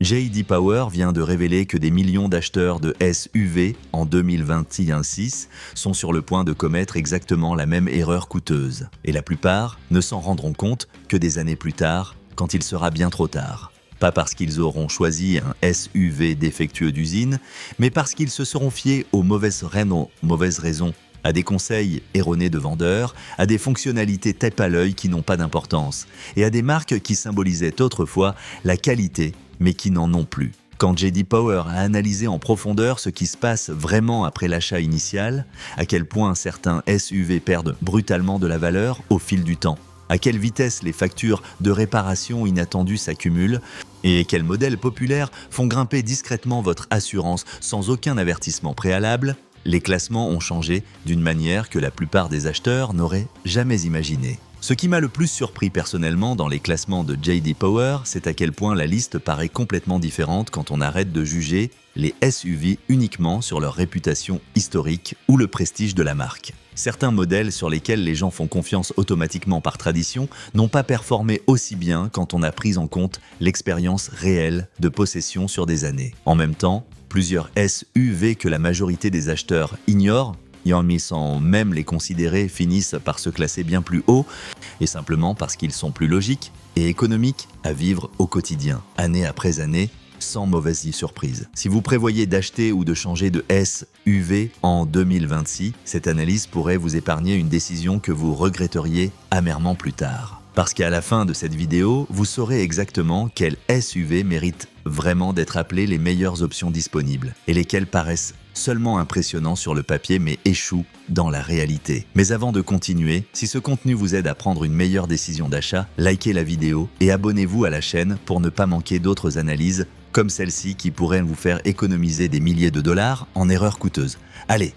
J.D. Power vient de révéler que des millions d'acheteurs de SUV en 2021-6 sont sur le point de commettre exactement la même erreur coûteuse. Et la plupart ne s'en rendront compte que des années plus tard, quand il sera bien trop tard. Pas parce qu'ils auront choisi un SUV défectueux d'usine, mais parce qu'ils se seront fiés aux mauvaises raisons, à des conseils erronés de vendeurs, à des fonctionnalités tape à l'œil qui n'ont pas d'importance, et à des marques qui symbolisaient autrefois la qualité, mais qui n'en ont plus. Quand J.D. Power a analysé en profondeur ce qui se passe vraiment après l'achat initial, à quel point certains SUV perdent brutalement de la valeur au fil du temps, à quelle vitesse les factures de réparation inattendues s'accumulent, et quels modèles populaires font grimper discrètement votre assurance sans aucun avertissement préalable, les classements ont changé d'une manière que la plupart des acheteurs n'auraient jamais imaginée. Ce qui m'a le plus surpris personnellement dans les classements de J.D. Power, c'est à quel point la liste paraît complètement différente quand on arrête de juger les SUV uniquement sur leur réputation historique ou le prestige de la marque. Certains modèles sur lesquels les gens font confiance automatiquement par tradition n'ont pas performé aussi bien quand on a pris en compte l'expérience réelle de possession sur des années. En même temps, plusieurs SUV que la majorité des acheteurs ignorent, sans même les considérer, finissent par se classer bien plus haut, et simplement parce qu'ils sont plus logiques et économiques à vivre au quotidien, année après année, sans mauvaise surprise. Si vous prévoyez d'acheter ou de changer de SUV en 2026, cette analyse pourrait vous épargner une décision que vous regretteriez amèrement plus tard. Parce qu'à la fin de cette vidéo, vous saurez exactement quel SUV mérite vraiment d'être appelé les meilleures options disponibles et lesquels paraissent seulement impressionnants sur le papier mais échouent dans la réalité. Mais avant de continuer, si ce contenu vous aide à prendre une meilleure décision d'achat, likez la vidéo et abonnez-vous à la chaîne pour ne pas manquer d'autres analyses comme celle-ci qui pourraient vous faire économiser des milliers de dollars en erreurs coûteuses. Allez,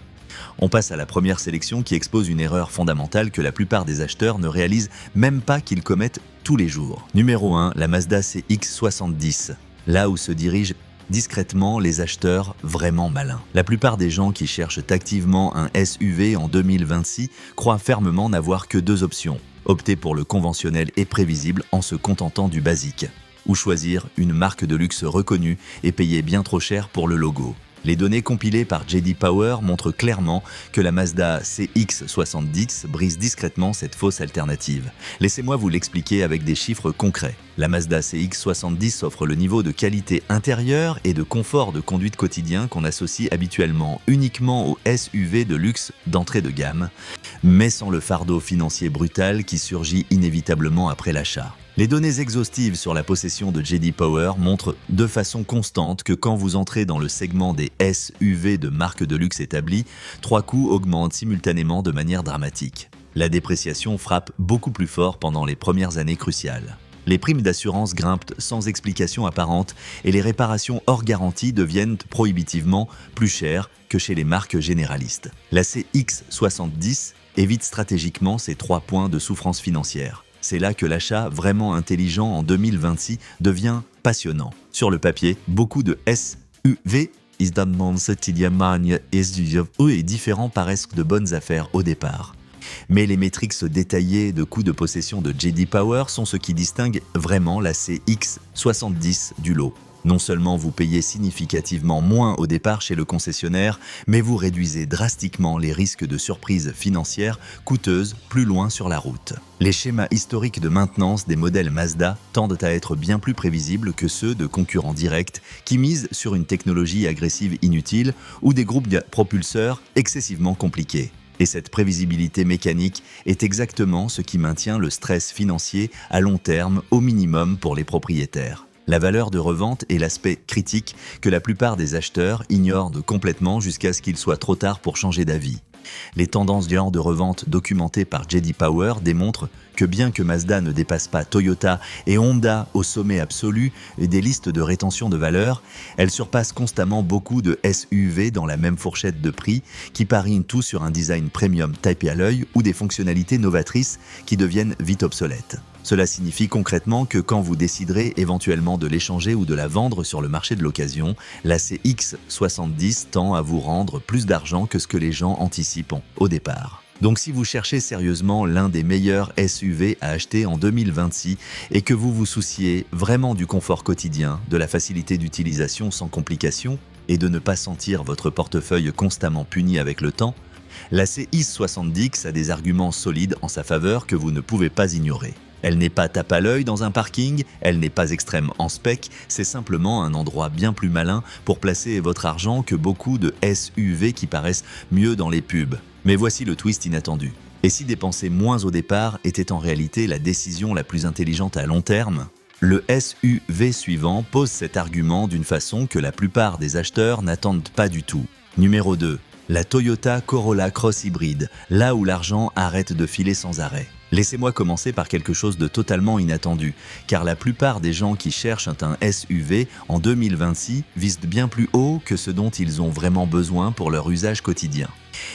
on passe à la première sélection qui expose une erreur fondamentale que la plupart des acheteurs ne réalisent même pas qu'ils commettent tous les jours. Numéro 1, la Mazda CX-70. Là où se dirigent discrètement les acheteurs vraiment malins. La plupart des gens qui cherchent activement un SUV en 2026 croient fermement n'avoir que deux options. Opter pour le conventionnel et prévisible en se contentant du basique. Ou choisir une marque de luxe reconnue et payer bien trop cher pour le logo. Les données compilées par J.D. Power montrent clairement que la Mazda CX-70 brise discrètement cette fausse alternative. Laissez-moi vous l'expliquer avec des chiffres concrets. La Mazda CX-70 offre le niveau de qualité intérieure et de confort de conduite quotidien qu'on associe habituellement uniquement aux SUV de luxe d'entrée de gamme, mais sans le fardeau financier brutal qui surgit inévitablement après l'achat. Les données exhaustives sur la possession de J.D. Power montrent de façon constante que quand vous entrez dans le segment des SUV de marques de luxe établies, 3 coûts augmentent simultanément de manière dramatique. La dépréciation frappe beaucoup plus fort pendant les premières années cruciales. Les primes d'assurance grimpent sans explication apparente et les réparations hors garantie deviennent prohibitivement plus chères que chez les marques généralistes. La CX-70 évite stratégiquement ces 3 points de souffrance financière. C'est là que l'achat vraiment intelligent en 2026 devient passionnant. Sur le papier, beaucoup de SUV et différents paraissent de bonnes affaires au départ. Mais les métriques détaillées de coûts de possession de J.D. Power sont ce qui distingue vraiment la CX-70 du lot. Non seulement vous payez significativement moins au départ chez le concessionnaire, mais vous réduisez drastiquement les risques de surprises financières coûteuses plus loin sur la route. Les schémas historiques de maintenance des modèles Mazda tendent à être bien plus prévisibles que ceux de concurrents directs qui misent sur une technologie agressive inutile ou des groupes de propulseurs excessivement compliqués. Et cette prévisibilité mécanique est exactement ce qui maintient le stress financier à long terme au minimum pour les propriétaires. La valeur de revente est l'aspect critique que la plupart des acheteurs ignorent complètement jusqu'à ce qu'il soit trop tard pour changer d'avis. Les tendances de revente documentées par J.D. Power démontrent que bien que Mazda ne dépasse pas Toyota et Honda au sommet absolu des listes de rétention de valeur, elle surpasse constamment beaucoup de SUV dans la même fourchette de prix qui parient tout sur un design premium tapé à l'œil ou des fonctionnalités novatrices qui deviennent vite obsolètes. Cela signifie concrètement que quand vous déciderez éventuellement de l'échanger ou de la vendre sur le marché de l'occasion, la CX-70 tend à vous rendre plus d'argent que ce que les gens anticipent au départ. Donc si vous cherchez sérieusement l'un des meilleurs SUV à acheter en 2026 et que vous vous souciez vraiment du confort quotidien, de la facilité d'utilisation sans complications et de ne pas sentir votre portefeuille constamment puni avec le temps, la CX70 a des arguments solides en sa faveur que vous ne pouvez pas ignorer. Elle n'est pas tape à l'œil dans un parking, elle n'est pas extrême en spec, c'est simplement un endroit bien plus malin pour placer votre argent que beaucoup de SUV qui paraissent mieux dans les pubs. Mais voici le twist inattendu. Et si dépenser moins au départ était en réalité la décision la plus intelligente à long terme ? Le SUV suivant pose cet argument d'une façon que la plupart des acheteurs n'attendent pas du tout. Numéro 2. La Toyota Corolla Cross Hybride, là où l'argent arrête de filer sans arrêt. Laissez-moi commencer par quelque chose de totalement inattendu, car la plupart des gens qui cherchent un SUV en 2026 visent bien plus haut que ce dont ils ont vraiment besoin pour leur usage quotidien.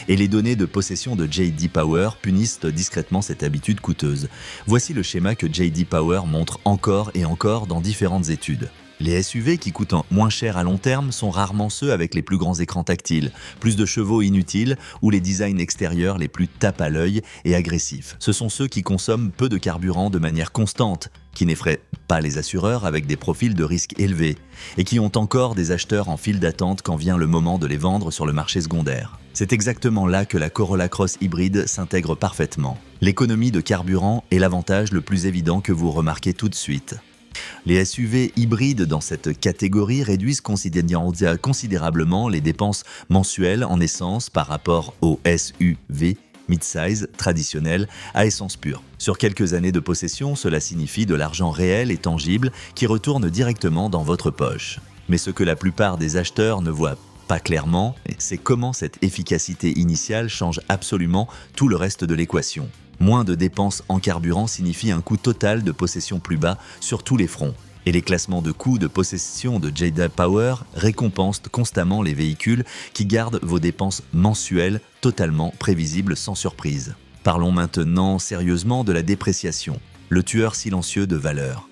Et les données de possession de J.D. Power punissent discrètement cette habitude coûteuse. Voici le schéma que J.D. Power montre encore et encore dans différentes études. Les SUV qui coûtent moins cher à long terme sont rarement ceux avec les plus grands écrans tactiles, plus de chevaux inutiles ou les designs extérieurs les plus tape à l'œil et agressifs. Ce sont ceux qui consomment peu de carburant de manière constante, qui n'effraient pas les assureurs avec des profils de risque élevés et qui ont encore des acheteurs en file d'attente quand vient le moment de les vendre sur le marché secondaire. C'est exactement là que la Corolla Cross hybride s'intègre parfaitement. L'économie de carburant est l'avantage le plus évident que vous remarquez tout de suite. Les SUV hybrides dans cette catégorie réduisent considérablement les dépenses mensuelles en essence par rapport aux SUV mid-size traditionnels à essence pure. Sur quelques années de possession, cela signifie de l'argent réel et tangible qui retourne directement dans votre poche. Mais ce que la plupart des acheteurs ne voient pas clairement, c'est comment cette efficacité initiale change absolument tout le reste de l'équation. Moins de dépenses en carburant signifie un coût total de possession plus bas sur tous les fronts. Et les classements de coûts de possession de J.D. Power récompensent constamment les véhicules qui gardent vos dépenses mensuelles totalement prévisibles sans surprise. Parlons maintenant sérieusement de la dépréciation, le tueur silencieux de valeur.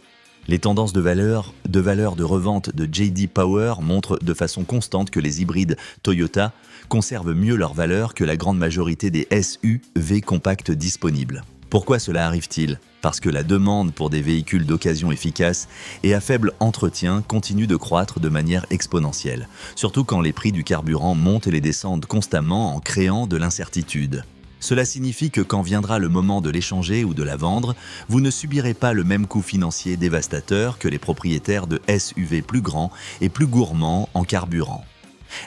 Les tendances de valeur de revente de J.D. Power montrent de façon constante que les hybrides Toyota conservent mieux leur valeur que la grande majorité des SUV compacts disponibles. Pourquoi cela arrive-t-il ? Parce que la demande pour des véhicules d'occasion efficaces et à faible entretien continue de croître de manière exponentielle, surtout quand les prix du carburant montent et les descendent constamment en créant de l'incertitude. Cela signifie que quand viendra le moment de l'échanger ou de la vendre, vous ne subirez pas le même coût financier dévastateur que les propriétaires de SUV plus grands et plus gourmands en carburant.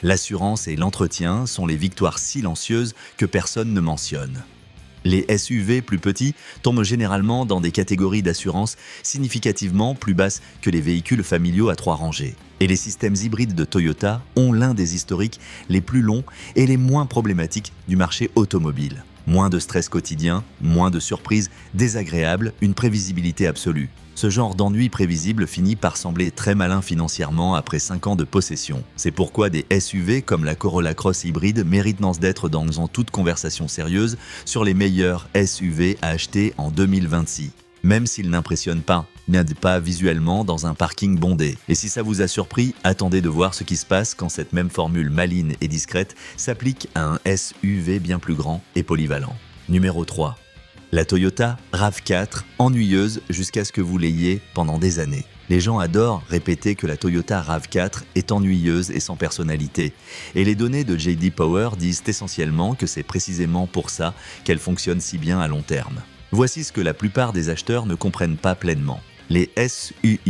L'assurance et l'entretien sont les victoires silencieuses que personne ne mentionne. Les SUV plus petits tombent généralement dans des catégories d'assurance significativement plus basses que les véhicules familiaux à 3 rangées. Et les systèmes hybrides de Toyota ont l'un des historiques les plus longs et les moins problématiques du marché automobile. Moins de stress quotidien, moins de surprises désagréables, une prévisibilité absolue. Ce genre d'ennui prévisible finit par sembler très malin financièrement après 5 ans de possession. C'est pourquoi des SUV comme la Corolla Cross hybride méritent d'être dans toute conversation sérieuse sur les meilleurs SUV à acheter en 2026. Même s'ils n'impressionnent pas visuellement dans un parking bondé. Et si ça vous a surpris, attendez de voir ce qui se passe quand cette même formule maligne et discrète s'applique à un SUV bien plus grand et polyvalent. Numéro 3. La Toyota RAV4, ennuyeuse jusqu'à ce que vous l'ayez pendant des années. Les gens adorent répéter que la Toyota RAV4 est ennuyeuse et sans personnalité. Et les données de J.D. Power disent essentiellement que c'est précisément pour ça qu'elle fonctionne si bien à long terme. Voici ce que la plupart des acheteurs ne comprennent pas pleinement. Les SUV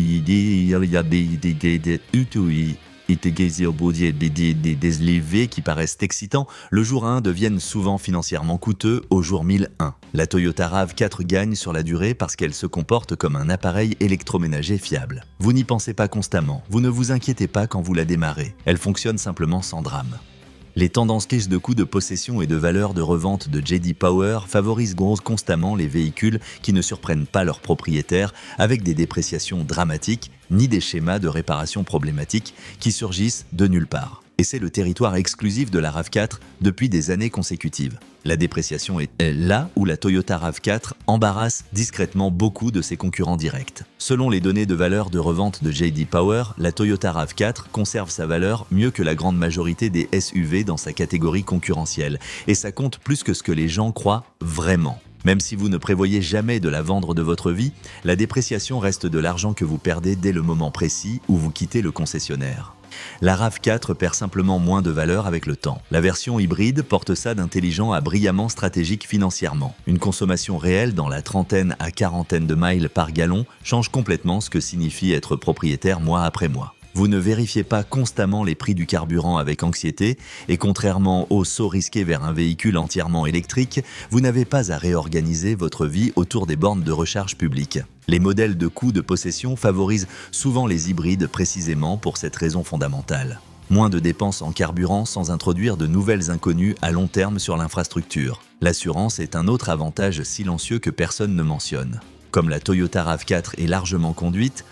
qui paraissent excitants, le jour 1 deviennent souvent financièrement coûteux au jour 1001. La Toyota RAV4 gagne sur la durée parce qu'elle se comporte comme un appareil électroménager fiable. Vous n'y pensez pas constamment, vous ne vous inquiétez pas quand vous la démarrez, elle fonctionne simplement sans drame. Les tendances crises de coûts de possession et de valeur de revente de J.D. Power favorisent constamment les véhicules qui ne surprennent pas leurs propriétaires avec des dépréciations dramatiques ni des schémas de réparation problématiques qui surgissent de nulle part. et c'est le territoire exclusif de la RAV4 depuis des années consécutives. La dépréciation est là où la Toyota RAV4 embarrasse discrètement beaucoup de ses concurrents directs. Selon les données de valeur de revente de J.D. Power, la Toyota RAV4 conserve sa valeur mieux que la grande majorité des SUV dans sa catégorie concurrentielle, et ça compte plus que ce que les gens croient vraiment. Même si vous ne prévoyez jamais de la vendre de votre vie, la dépréciation reste de l'argent que vous perdez dès le moment précis où vous quittez le concessionnaire. La RAV4 perd simplement moins de valeur avec le temps. La version hybride porte ça d'intelligent à brillamment stratégique financièrement. Une consommation réelle dans la trentaine à quarantaine de miles par gallon change complètement ce que signifie être propriétaire mois après mois. Vous ne vérifiez pas constamment les prix du carburant avec anxiété et contrairement au saut risqué vers un véhicule entièrement électrique, vous n'avez pas à réorganiser votre vie autour des bornes de recharge publiques. Les modèles de coût de possession favorisent souvent les hybrides précisément pour cette raison fondamentale. Moins de dépenses en carburant sans introduire de nouvelles inconnues à long terme sur l'infrastructure. L'assurance est un autre avantage silencieux que personne ne mentionne. Comme la Toyota RAV4 est largement conduite,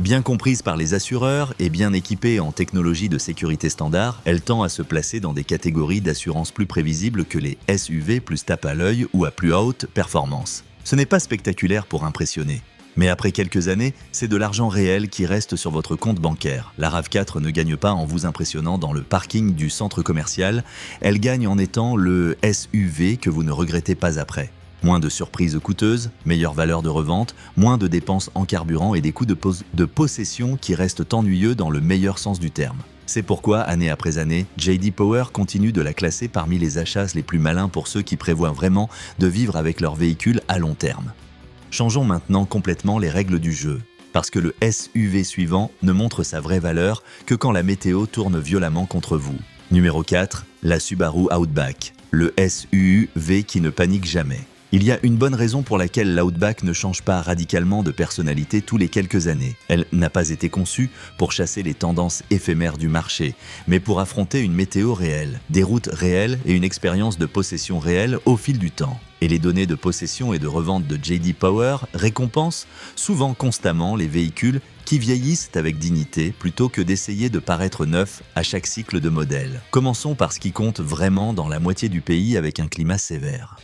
bien comprise par les assureurs et bien équipée en technologie de sécurité standard, elle tend à se placer dans des catégories d'assurance plus prévisibles que les SUV plus tape à l'œil ou à plus haute performance. Ce n'est pas spectaculaire pour impressionner. Mais après quelques années, c'est de l'argent réel qui reste sur votre compte bancaire. La RAV4 ne gagne pas en vous impressionnant dans le parking du centre commercial, elle gagne en étant le SUV que vous ne regrettez pas après. Moins de surprises coûteuses, meilleure valeur de revente, moins de dépenses en carburant et des coûts de possession qui restent ennuyeux dans le meilleur sens du terme. C'est pourquoi, année après année, J.D. Power continue de la classer parmi les achats les plus malins pour ceux qui prévoient vraiment de vivre avec leur véhicule à long terme. Changeons maintenant complètement les règles du jeu, parce que le SUV suivant ne montre sa vraie valeur que quand la météo tourne violemment contre vous. Numéro 4, la Subaru Outback, le SUV qui ne panique jamais. Il y a une bonne raison pour laquelle l'Outback ne change pas radicalement de personnalité tous les quelques années. Elle n'a pas été conçue pour chasser les tendances éphémères du marché, mais pour affronter une météo réelle, des routes réelles et une expérience de possession réelle au fil du temps. Et les données de possession et de revente de J.D. Power récompensent souvent constamment les véhicules qui vieillissent avec dignité plutôt que d'essayer de paraître neufs à chaque cycle de modèle. Commençons par ce qui compte vraiment dans la moitié du pays avec un climat sévère.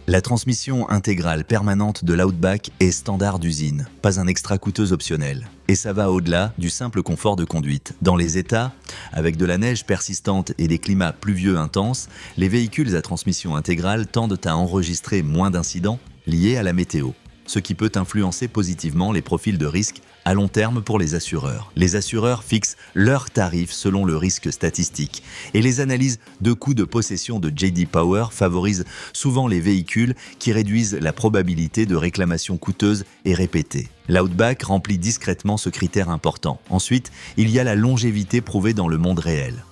La transmission intégrale permanente de l'Outback est standard d'usine, pas un extra coûteux optionnel. Et ça va au-delà du simple confort de conduite. Dans les États, avec de la neige persistante et des climats pluvieux intenses, les véhicules à transmission intégrale tendent à enregistrer moins d'incidents liés à la météo, ce qui peut influencer positivement les profils de risque à long terme pour les assureurs. Les assureurs fixent leurs tarifs selon le risque statistique et les analyses de coûts de possession de J.D. Power favorisent souvent les véhicules qui réduisent la probabilité de réclamations coûteuses et répétées. L'Outback remplit discrètement ce critère important. Ensuite, il y a la longévité prouvée dans le monde réel.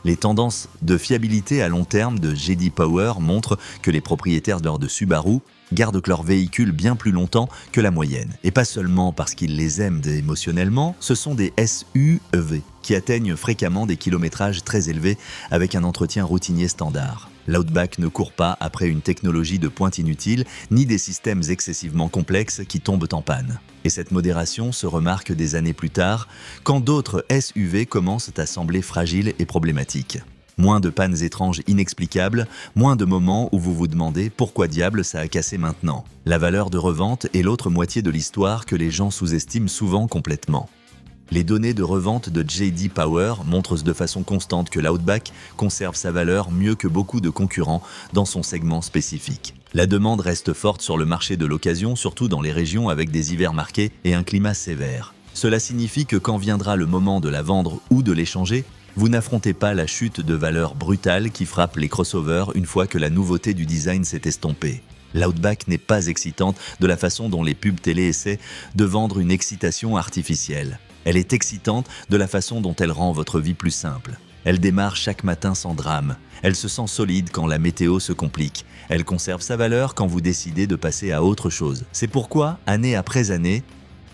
Les tendances de fiabilité à long terme de J.D. Power montrent que les propriétaires de Subaru gardent leur véhicule bien plus longtemps que la moyenne. Et pas seulement parce qu'ils les aiment émotionnellement, ce sont des SUV qui atteignent fréquemment des kilométrages très élevés avec un entretien routinier standard. L'Outback ne court pas après une technologie de pointe inutile, ni des systèmes excessivement complexes qui tombent en panne. Et cette modération se remarque des années plus tard, quand d'autres SUV commencent à sembler fragiles et problématiques. Moins de pannes étranges inexplicables, moins de moments où vous vous demandez pourquoi diable ça a cassé maintenant. La valeur de revente est l'autre moitié de l'histoire que les gens sous-estiment souvent complètement. Les données de revente de J.D. Power montrent de façon constante que l'Outback conserve sa valeur mieux que beaucoup de concurrents dans son segment spécifique. La demande reste forte sur le marché de l'occasion, surtout dans les régions avec des hivers marqués et un climat sévère. Cela signifie que quand viendra le moment de la vendre ou de l'échanger, vous n'affrontez pas la chute de valeur brutale qui frappe les crossovers une fois que la nouveauté du design s'est estompée. L'Outback n'est pas excitante de la façon dont les pubs télé essaient de vendre une excitation artificielle. Elle est excitante de la façon dont elle rend votre vie plus simple. Elle démarre chaque matin sans drame. Elle se sent solide quand la météo se complique. Elle conserve sa valeur quand vous décidez de passer à autre chose. C'est pourquoi, année après année,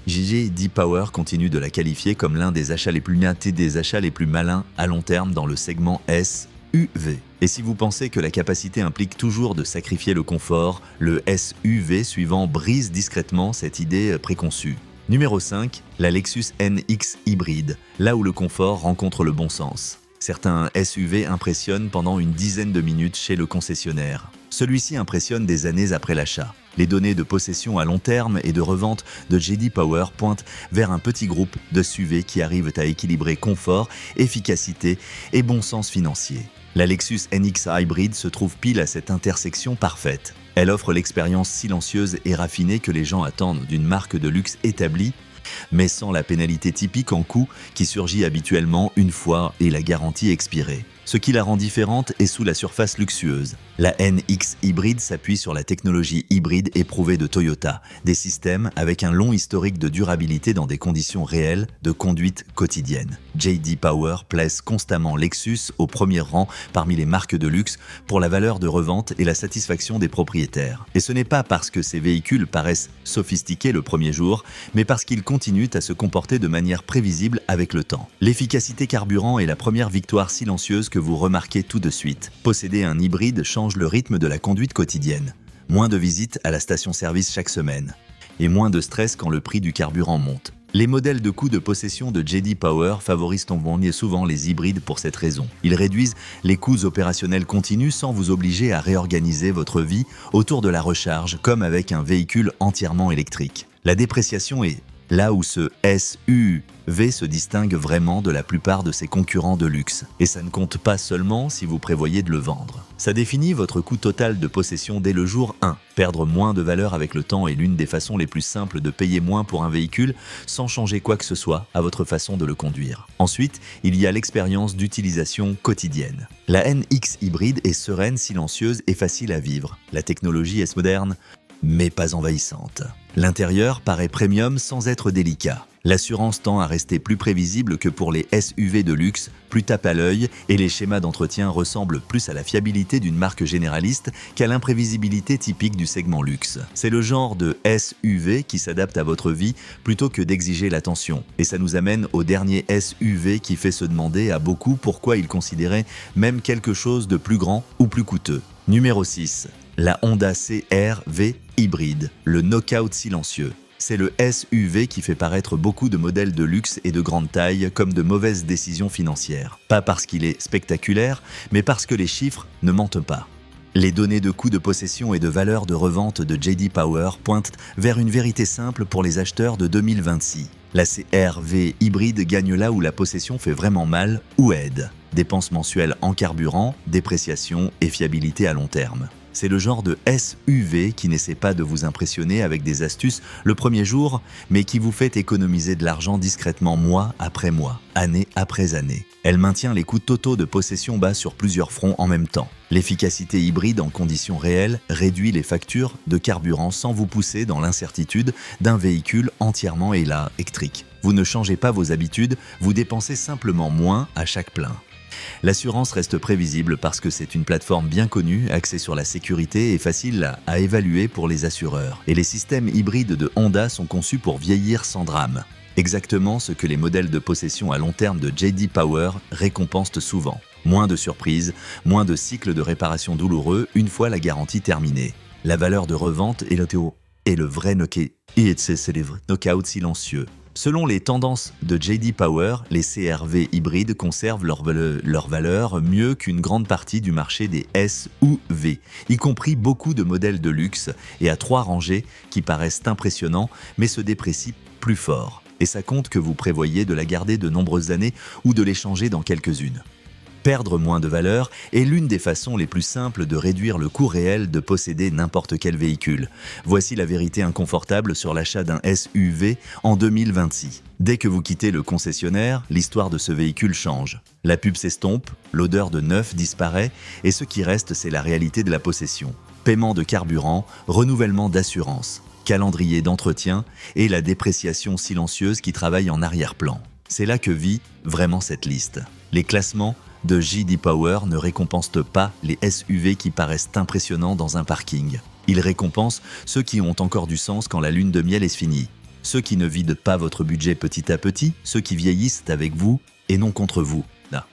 J.D. Power continue de la qualifier comme l'un des achats les plus nés, des achats les plus malins à long terme dans le segment SUV. Et si vous pensez que la capacité implique toujours de sacrifier le confort, le SUV suivant brise discrètement cette idée préconçue. Numéro 5, la Lexus NX hybride, là où le confort rencontre le bon sens. Certains SUV impressionnent pendant une dizaine de minutes chez le concessionnaire. Celui-ci impressionne des années après l'achat. Les données de possession à long terme et de revente de J.D. Power pointent vers un petit groupe de SUV qui arrivent à équilibrer confort, efficacité et bon sens financier. La Lexus NX Hybrid se trouve pile à cette intersection parfaite. Elle offre l'expérience silencieuse et raffinée que les gens attendent d'une marque de luxe établie, mais sans la pénalité typique en coût qui surgit habituellement une fois et la garantie expirée. Ce qui la rend différente est sous la surface luxueuse. La NX Hybrid s'appuie sur la technologie hybride éprouvée de Toyota, des systèmes avec un long historique de durabilité dans des conditions réelles de conduite quotidienne. J.D. Power place constamment Lexus au premier rang parmi les marques de luxe pour la valeur de revente et la satisfaction des propriétaires. Et ce n'est pas parce que ces véhicules paraissent sophistiqués le premier jour, mais parce qu'ils continuent à se comporter de manière prévisible avec le temps. L'efficacité carburant est la première victoire silencieuse que vous remarquez tout de suite. Posséder un hybride change le rythme de la conduite quotidienne. Moins de visites à la station-service chaque semaine. Et moins de stress quand le prix du carburant monte. Les modèles de coût de possession de J.D. Power favorisent souvent les hybrides pour cette raison. Ils réduisent les coûts opérationnels continus sans vous obliger à réorganiser votre vie autour de la recharge, comme avec un véhicule entièrement électrique. La dépréciation est là où ce SUV se distingue vraiment de la plupart de ses concurrents de luxe. Et ça ne compte pas seulement si vous prévoyez de le vendre. Ça définit votre coût total de possession dès le jour 1. Perdre moins de valeur avec le temps est l'une des façons les plus simples de payer moins pour un véhicule sans changer quoi que ce soit à votre façon de le conduire. Ensuite, il y a l'expérience d'utilisation quotidienne. La NX hybride est sereine, silencieuse et facile à vivre. La technologie est moderne, mais pas envahissante. L'intérieur paraît premium sans être délicat. L'assurance tend à rester plus prévisible que pour les SUV de luxe, plus tape à l'œil et les schémas d'entretien ressemblent plus à la fiabilité d'une marque généraliste qu'à l'imprévisibilité typique du segment luxe. C'est le genre de SUV qui s'adapte à votre vie plutôt que d'exiger l'attention. Et ça nous amène au dernier SUV qui fait se demander à beaucoup pourquoi ils considéraient même quelque chose de plus grand ou plus coûteux. Numéro 6. La Honda CR-V hybride, le knockout silencieux. C'est le SUV qui fait paraître beaucoup de modèles de luxe et de grande taille comme de mauvaises décisions financières. Pas parce qu'il est spectaculaire, mais parce que les chiffres ne mentent pas. Les données de coûts de possession et de valeur de revente de J.D. Power pointent vers une vérité simple pour les acheteurs de 2026. La CR-V hybride gagne là où la possession fait vraiment mal ou aide. Dépenses mensuelles en carburant, dépréciation et fiabilité à long terme. C'est le genre de SUV qui n'essaie pas de vous impressionner avec des astuces le premier jour, mais qui vous fait économiser de l'argent discrètement mois après mois, année après année. Elle maintient les coûts totaux de possession bas sur plusieurs fronts en même temps. L'efficacité hybride en conditions réelles réduit les factures de carburant sans vous pousser dans l'incertitude d'un véhicule entièrement électrique. Vous ne changez pas vos habitudes, vous dépensez simplement moins à chaque plein. L'assurance reste prévisible parce que c'est une plateforme bien connue, axée sur la sécurité et facile à évaluer pour les assureurs. Et les systèmes hybrides de Honda sont conçus pour vieillir sans drame. Exactement ce que les modèles de possession à long terme de J.D. Power récompensent souvent. Moins de surprises, moins de cycles de réparation douloureux une fois la garantie terminée. La valeur de revente est le vrai knockout silencieux. Selon les tendances de J.D. Power, les CR-V hybrides conservent leur valeur mieux qu'une grande partie du marché des SUV, y compris beaucoup de modèles de luxe et à 3 rangées qui paraissent impressionnants mais se déprécient plus fort. Et ça compte que vous prévoyez de la garder de nombreuses années ou de l'échanger dans quelques-unes. Perdre moins de valeur est l'une des façons les plus simples de réduire le coût réel de posséder n'importe quel véhicule. Voici la vérité inconfortable sur l'achat d'un SUV en 2026. Dès que vous quittez le concessionnaire, l'histoire de ce véhicule change. La pub s'estompe, l'odeur de neuf disparaît et ce qui reste, c'est la réalité de la possession. Paiement de carburant, renouvellement d'assurance, calendrier d'entretien et la dépréciation silencieuse qui travaille en arrière-plan. C'est là que vit vraiment cette liste. Les classements de J.D. Power ne récompensent pas les SUV qui paraissent impressionnants dans un parking. Ils récompensent ceux qui ont encore du sens quand la lune de miel est finie. Ceux qui ne vident pas votre budget petit à petit, ceux qui vieillissent avec vous et non contre vous. Là.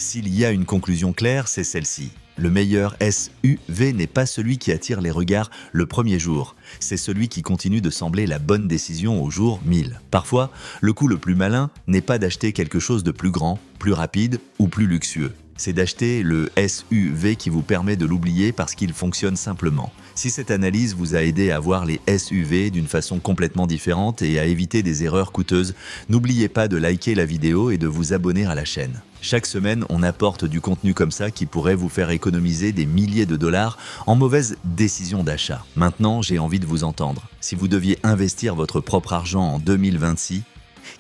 S'il y a une conclusion claire, c'est celle-ci. Le meilleur SUV n'est pas celui qui attire les regards le premier jour, c'est celui qui continue de sembler la bonne décision au jour 1000. Parfois, le coup le plus malin n'est pas d'acheter quelque chose de plus grand, plus rapide ou plus luxueux. C'est d'acheter le SUV qui vous permet de l'oublier parce qu'il fonctionne simplement. Si cette analyse vous a aidé à voir les SUV d'une façon complètement différente et à éviter des erreurs coûteuses, n'oubliez pas de liker la vidéo et de vous abonner à la chaîne. Chaque semaine, on apporte du contenu comme ça qui pourrait vous faire économiser des milliers de dollars en mauvaises décisions d'achat. Maintenant, j'ai envie de vous entendre. Si vous deviez investir votre propre argent en 2026,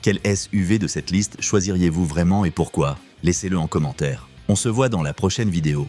quel SUV de cette liste choisiriez-vous vraiment et pourquoi? Laissez-le en commentaire. On se voit dans la prochaine vidéo.